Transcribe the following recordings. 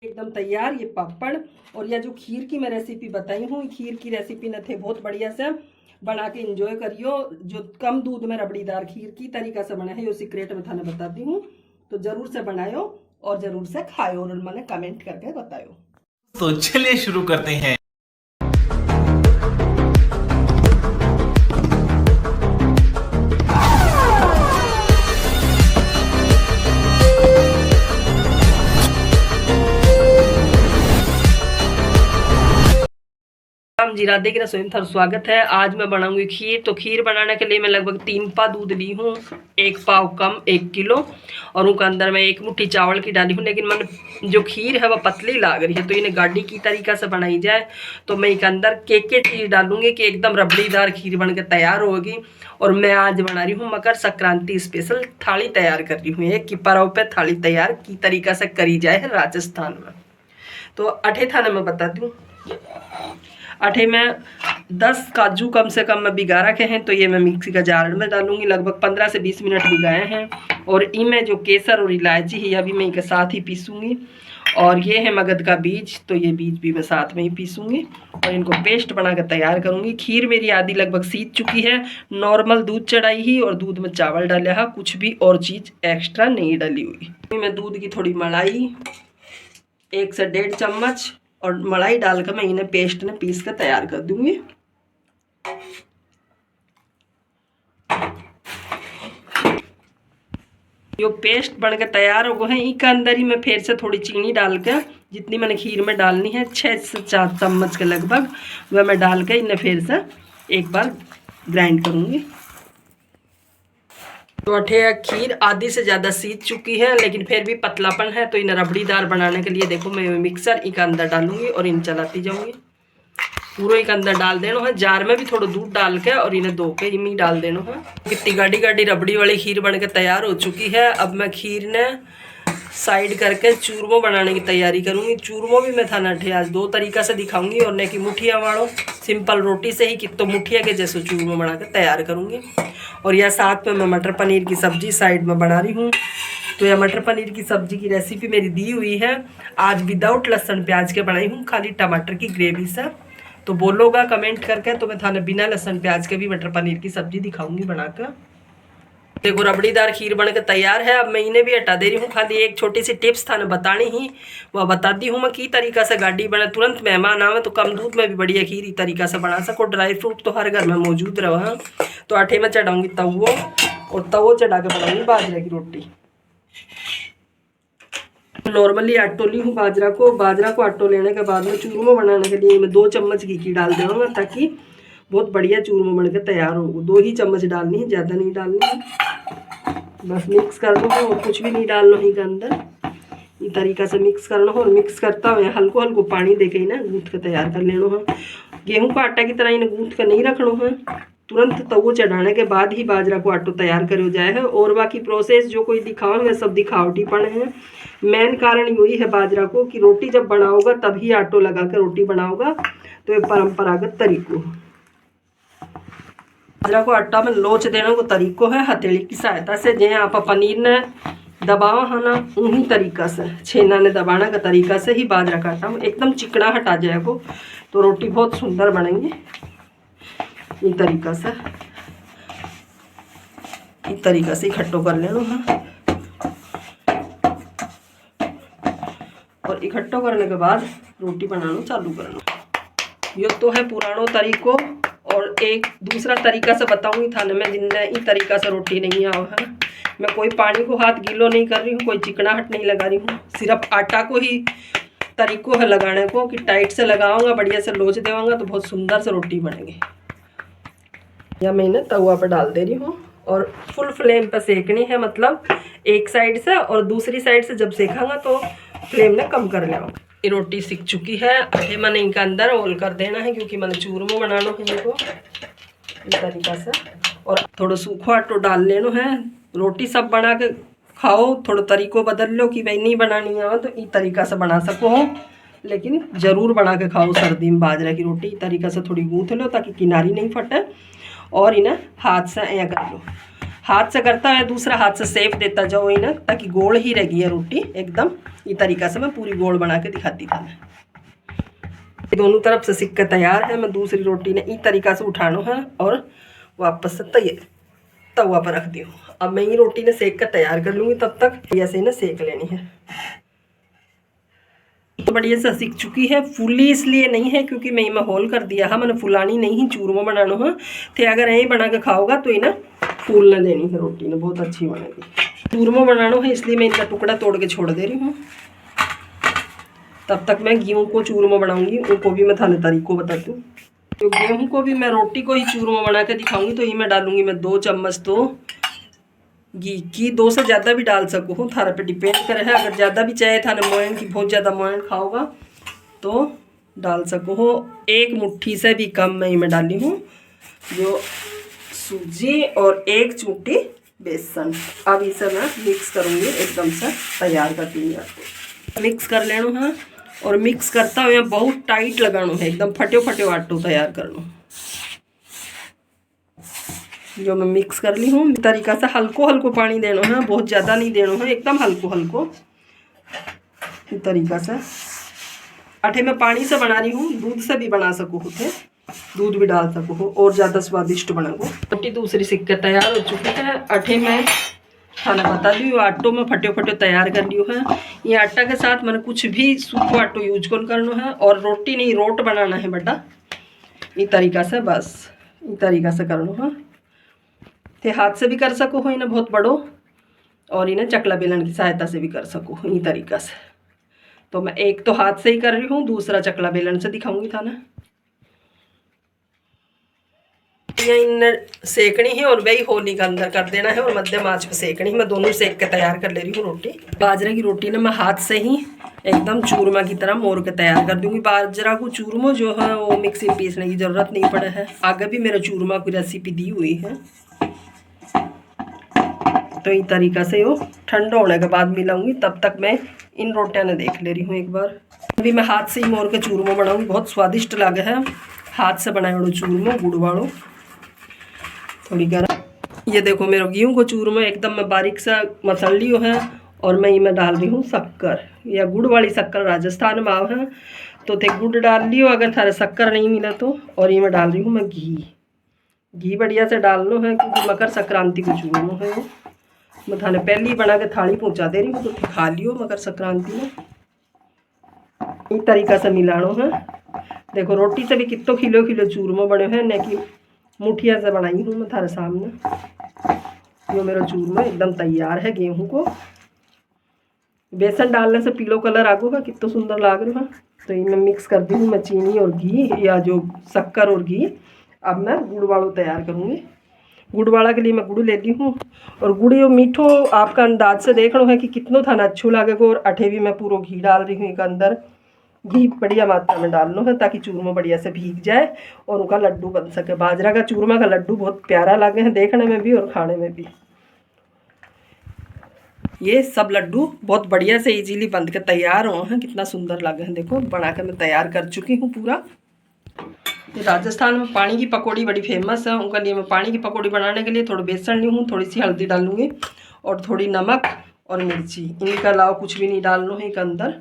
एकदम तैयार ये पापड़। और यह जो खीर की मैं रेसिपी बताई हूँ, खीर की रेसिपी न थे बहुत बढ़िया से बना के इंजॉय करियो। जो कम दूध में रबड़ीदार खीर की तरीका से बना है यो सीक्रेट में थाने बताती हूँ, तो जरूर से बनायो और जरूर से खायो और मैंने कमेंट करके बतायो। तो चलिए शुरू करते हैं। राम जी, राधे की रसोई में थारा स्वागत है। आज मैं बनाऊंगी खीर। तो खीर बनाने के लिए मैं लगभग 3 पा दूध ली हूँ, 1 पाव कम 1 किलो, और उनके अंदर मैं 1 मुट्ठी चावल की डाली हूँ। लेकिन मैंने जो खीर है वह पतली लाग रही है, तो इन्हें गाढ़ी की तरीका से बनाई जाए तो मैं इसके अंदर के चीज़ डालूंगी कि एकदम रबड़ीदार खीर बन के तैयार होगी। और मैं आज बना रही हूँ मकर संक्रांति स्पेशल थाली तैयार कर रही हूँ। एक की परव पे थाली तैयार की तरीका से करी जाए राजस्थान में। तो अठे थाने में बताती हूँ। अठे में 10 काजू कम से कम मैं भिगा रखे हैं, तो ये मैं मिक्सी का जार में डालूंगी। लगभग 15 से 20 मिनट भिगाए हैं। और इनमें जो केसर और इलायची है यह भी मैं इनके साथ ही पीसूंगी। और ये है मगध का बीज, तो ये बीज भी मैं साथ में ही पीसूंगी और इनको पेस्ट बना कर तैयार करूंगी। खीर मेरी आधी लगभग सीज चुकी है। नॉर्मल दूध चढ़ाई ही और दूध में चावल डाले है, कुछ भी और चीज़ एक्स्ट्रा नहीं डाली हुई। मैं दूध की थोड़ी मलाई 1 से 1.5 चम्मच और मलाई डालकर मैं इन्हें पेस्ट में पीस कर तैयार कर दूंगी। जो पेस्ट बन के तैयार हो गए हैं, इसके अंदर ही मैं फिर से थोड़ी चीनी डाल के, जितनी मैंने खीर में डालनी है 6 से 4 चम्मच के लगभग, वह मैं डाल के इन्हें फिर से एक बार ग्राइंड करूंगी। तो अठे खीर आधी से ज़्यादा सीज चुकी है, लेकिन फिर भी पतलापन है, तो इन्हें रबड़ीदार बनाने के लिए देखो मैं मिक्सर एक अंदर डालूंगी और इन चलाती जाऊंगी। पूरा एक अंदर डाल देना है। जार में भी थोड़ा दूध डाल के और इन्हें धो के इमी डाल देना है। कितनी गाढ़ी गाढ़ी रबड़ी वाली खीर बन के तैयार हो चुकी है। अब मैं खीर ने साइड करके चूरमो बनाने की तैयारी करूंगी। चूरमो भी मैं थाना अठे आज 2 तरीका से दिखाऊंगी, और न कि मुठिया वालों सिंपल रोटी से ही कितो मुठिया के जैसे चूरमो बना के तैयार करूंगी। और यह साथ में मैं मटर पनीर की सब्जी साइड में बना रही हूँ। तो यह मटर पनीर की सब्जी की रेसिपी मेरी दी हुई है। आज विदाउट लहसुन प्याज के बनाई हूँ, खाली टमाटर की ग्रेवी से। तो बोलोगा कमेंट करके, तो मैं थाने बिना लहसुन प्याज के भी मटर पनीर की सब्जी दिखाऊंगी बनाकर। देखो रबड़ीदार खीर बन के तैयार है। अब मैं इन्हें भी हटा दे रही हूँ। खाली एक छोटी सी टिप्स थाने बतानी ही, वह बताती हूँ मैं की तरीका से गाढ़ी बने। तुरंत मेहमान आवे तो कम दूध में भी बढ़िया खीर ही तरीका से बना सको। ड्राई फ्रूट तो हर घर में मौजूद रहा। तो आटे में चढ़ाऊंगी तवो, और तवो चढ़ा के बनाऊंगी बाजरे की रोटी। नॉर्मली आटो ली हूँ बाजरा को आटो लेने के बाद में चूरमो बनाने के लिए मैं 2 चम्मच घी डाल दूँगा, ताकि बहुत बढ़िया चूरमो बन के तैयार हो। 2 ही चम्मच डालनी है, ज़्यादा नहीं डालनी है। बस मिक्स कर दो और कुछ भी नहीं डालना है के अंदर। इस तरीका से मिक्स करना हो, और मिक्स करता हुआ हल्को हल्को पानी दे के ना गूँथ के तैयार कर लेना है। गेहूँ का आटा की तरह इन्हें गूँथ के नहीं रखना है। तुरंत तवो चढ़ाने के बाद ही बाजरा को आटो तैयार करो जाए है। और बाकी प्रोसेस जो कोई दिखाओ वह सब दिखावटीपन है। मेन कारण यही है बाजरा को कि रोटी जब बनाओगा तभी आटो लगा कर रोटी बनाओगा, तो ये परंपरागत तरीको है। बाजरा को आटा में लोच देने को तरीको है हथेली की सहायता से। जे आप पनीर ने दबावा है ना, उन्हीं तरीका से छेना ने दबाना का तरीका से ही बाजरा का आटा एकदम चिकना हटा जाएगा, तो रोटी बहुत सुंदर बनेंगी। इस तरीका से इकट्ठो कर लेना है। और इकट्ठो करने के बाद रोटी बनाना चालू करना। ये तो है पुरानो तरीको। और एक दूसरा तरीका से बताऊंगी थाने में, जिनने इस तरीका से रोटी नहीं आओ है। मैं कोई पानी को हाथ गीलो नहीं कर रही हूँ, कोई चिकनाहट नहीं लगा रही हूँ। सिर्फ आटा को ही तरीको है लगाने को, कि टाइट से लगाऊंगा, बढ़िया से लोच देवांगा तो बहुत सुंदर से रोटी बनेगी। या मैंने तवा पर डाल दे रही हूँ और फुल फ्लेम पर सेकनी है, मतलब एक साइड से, और दूसरी साइड से जब सेकांगा तो फ्लेम ने कम कर लिया। ये रोटी सीख चुकी है। आटे मैंने इनका अंदर होल कर देना है, क्योंकि मैंने चूरमो बनाना है इनको इस तरीका से। और थोड़ा सूखो आटो डाल लेना है। रोटी सब बना के खाओ, थोड़ा तरीको बदल लो कि भाई नहीं बनानी है तो इस तरीका से बना सको हो, लेकिन ज़रूर बना के खाओ सर्दी में बाजरा की रोटी। इस तरीका से थोड़ी गूँथ लो ताकि किनारी नहीं फटे, और इन्हें हाथ से ऐ कर लो। हाथ से करता है, दूसरा हाथ से सेफ देता जाओ ही ना, ताकि गोल ही रहेगी ये रोटी एकदम। ये तरीका से मैं पूरी गोल बना के दिखाती था। मैं दोनों तरफ से सिक्का तैयार है। मैं दूसरी रोटी ने इस तरीका से उठाना है और वापस से तवा पर रख दी हूँ। अब मैं ये रोटी ने सेक कर तैयार कर लूँगी, तब तक ऐसे ही ना सेक लेनी है। तो बढ़िया से सीख चुकी है। फुली इसलिए नहीं है क्योंकि मैं इमें होल कर दिया है, मैंने फुलानी नहीं ही, चूरमा बनाना है। तो अगर यही बना के खाओगा तो ये ना फूलने देनी है रोटी ने, बहुत अच्छी बनेगी। चूरमा बनाना है इसलिए मैं इनका टुकड़ा तोड़ के छोड़ दे रही हूँ। तब तक मैं गेहूँ को चूरमा बनाऊंगी, उनको भी मैं थाने तरीकों बताती हूँ। तो गेहूँ को भी मैं रोटी को ही चूरमा बना के दिखाऊंगी। तो ये मैं डालूंगी मैं 2 चम्मच तो घी 2 से ज़्यादा भी डाल सकूँ, थारे पे डिपेंड करे है। अगर ज़्यादा भी चाहे थाने मोयन की बहुत ज़्यादा मोयन खाओगा तो डाल सकूँ। 1 मुट्ठी से भी कम मैं डाली हूँ जो सूजी और 1 चुटकी बेसन। अब इसे मैं मिक्स करूँगी, एकदम से तैयार कर दूँगी। मिक्स कर लेना है और मिक्स करता हुए बहुत टाइट लगाना है, एकदम फटे फटे आटो तैयार करना। जो मैं मिक्स कर ली हूँ तरीका से हल्को हल्को पानी देना है, बहुत ज़्यादा नहीं देना है, एकदम हल्को हल्को तरीका से। अठे मैं पानी से बना रही हूँ, दूध से भी बना सकूँ, थे दूध भी डाल सकूँ और ज़्यादा स्वादिष्ट बनाऊँ। रोटी दूसरी सिक्के तैयार हो चुकी है। अठे मैं खाना बता दी हूँ, आटो में फटे फटे तैयार कर लियो है। ये आटा के साथ मैंने कुछ भी सूखो आटो यूज करना है और रोटी नहीं रोट बनाना है बेटा। इस तरीका से, बस इस तरीका से करना है। ते हाथ से भी कर सको हो इन्हें बहुत बड़ो, और इन्हें चकला बेलन की सहायता से भी कर सको इस तरीका से। तो मैं एक तो हाथ से ही कर रही हूँ, दूसरा चकला बेलन से दिखाऊंगी था ना। इन सेकनी है और वही होली का अंदर कर देना है और मध्यम आंच पे सेकनी है। मैं दोनों सेक के तैयार कर ले रही हूँ रोटी। बाजरे की रोटी ना मैं हाथ से ही एकदम चूरमा की तरह मोड़ के तैयार कर दूंगी। बाजरा को चूरमा जो है वो मिक्सी में पीसने की ज़रूरत नहीं पड़े है, आगे भी मेरे चूरमा की रेसिपी दी हुई है। तो इस तरीका से वो ठंडा होने के बाद मिलाऊंगी। तब तक मैं इन रोटियां ने देख ले रही हूँ एक बार। अभी मैं हाथ से ही मोड़ के चूरमा बनाऊंगी, बहुत स्वादिष्ट लगे है हाथ से बनाए वालों चूरमा, गुड़ वालों थोड़ी गर्म। ये देखो मेरा गेहूँ को चूरमा एकदम मैं बारीक सा मसल लियो है और मैं इसमें डाल रही हूँ शक्कर या गुड़ वाली शक्कर, राजस्थान में आव है तो थे गुड़ डाल लियो अगर थारे शक्कर नहीं मिला तो। और ये मैं डाल रही हूँ मैं घी बढ़िया से डालना है क्योंकि मकर संक्रांति को चूरमा है। मैं थाने पहले ही बना के थाली पहुँचा दे रही हूँ, तो खा लियो मकर संक्रांति में। इस तरीका से मिलाना है। देखो रोटी से भी कितो खिलो खिलो चूरमा बने हैं, न कि मुठिया से बनाई हूँ मैं थारे सामने। जो मेरा चूरमा एकदम तैयार है। गेहूँ को बेसन डालने से पीलो कलर आगोगा, कितना सुंदर लाग रहा है। तो इनमें मिक्स कर दी हूँ मैं चीनी और घी, या जो शक्कर और घी। अब मैं गुड़ वालों तैयार करूँगी। गुड़ वाला के लिए मैं गुड़ लेती हूँ और गुड़ यो मीठो आपका अंदाज से देखना है कि कितना थाना अच्छो लगेगा। और अठे भी मैं पूरा घी डाल रही हूँ, एक अंदर घी बढ़िया मात्रा में डालना है ताकि चूरमा बढ़िया से भीग जाए और उनका लड्डू बन सके। बाजरा का चूरमा का लड्डू बहुत प्यारा लगे हैं देखने में भी और खाने में भी। ये सब लड्डू बहुत बढ़िया से इजीली बन के तैयार हो हैं, कितना सुंदर लगे हैं। देखो बना के मैं तैयार कर चुकी हूँ पूरा। राजस्थान में पानी की पकौड़ी बड़ी फेमस है, उनके लिए मैं पानी की पकौड़ी बनाने के लिए थोड़ा बेसन ली हूँ, थोड़ी सी हल्दी डालूंगी और थोड़ी नमक और मिर्ची। इनके अलावा कुछ भी नहीं डालना है इसके अंदर।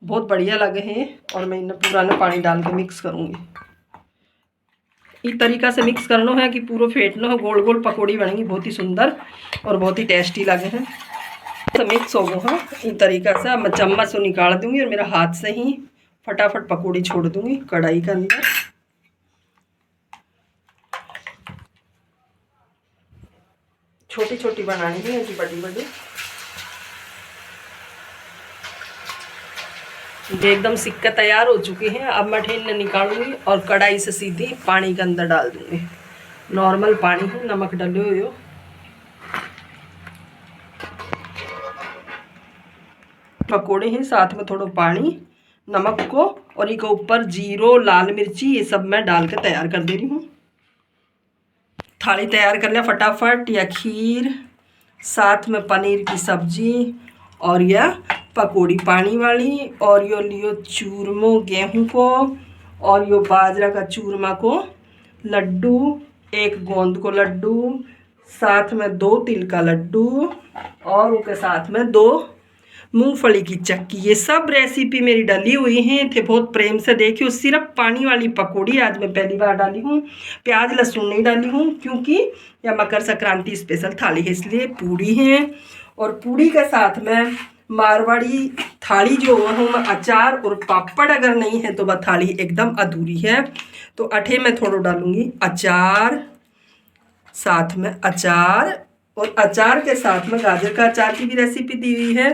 बहुत बढ़िया लगे हैं और मैं इन्हें पूरा ना पानी डाल के मिक्स करूँगी। इस तरीका से मिक्स करना है कि पूरा फेंटना है, गोल गोल पकौड़ी बनेगी बहुत ही सुंदर और बहुत ही टेस्टी लगे हैं। तो मिक्स हो गया है इस तरीका से। अब मैं चम्मच से निकाल दूँगी और मेरा हाथ से ही फटाफट पकौड़ी छोड़ दूँगी कढ़ाई के अंदर। छोटी छोटी बनानी है कि बड़ी बड़ी। ये एकदम सिक्का तैयार हो चुकी है। अब मैं ठेन निकालूंगी और कढ़ाई से सीधी पानी के अंदर डाल दूंगी। नॉर्मल पानी है, नमक डाले हुए हो। पकोड़े हैं, साथ में थोड़ा पानी, नमक को और एक ऊपर जीरो, लाल मिर्ची, ये सब मैं डाल के तैयार कर दे रही हूँ। थाली तैयार कर लिया फटाफट। या खीर, साथ में पनीर की सब्जी और यह पकौड़ी पानी वाली, और यो लियो चूरमो गेहूं को, और यो बाजरा का चूरमा को लड्डू, एक गोंद को लड्डू, साथ में 2 तिल का लड्डू और उसके साथ में 2 मूंगफली की चक्की। ये सब रेसिपी मेरी डली हुई हैं, थे बहुत प्रेम से देखियो। सिर्फ पानी वाली पकौड़ी आज मैं पहली बार डाली हूँ, प्याज लहसुन नहीं डाली हूँ क्योंकि यह मकर संक्रांति स्पेशल थाली है, इसलिए पूड़ी है। और पूड़ी के साथ में मारवाड़ी थाली जो है अचार और पापड़ अगर नहीं है तो वह थाली एकदम अधूरी है। तो अठे में थोड़ा डालूंगी अचार, साथ में अचार, और अचार के साथ में गाजर का अचार की भी रेसिपी दी हुई है,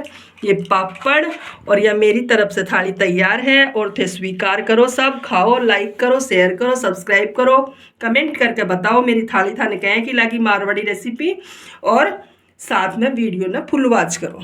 ये पापड़। और यह मेरी तरफ से थाली तैयार है। और थे स्वीकार करो, सब खाओ, लाइक करो, शेयर करो, सब्सक्राइब करो, कमेंट करके बताओ मेरी थाली थाने कहें कि लगी मारवाड़ी रेसिपी। और साथ में वीडियो ना फुल वॉच करो।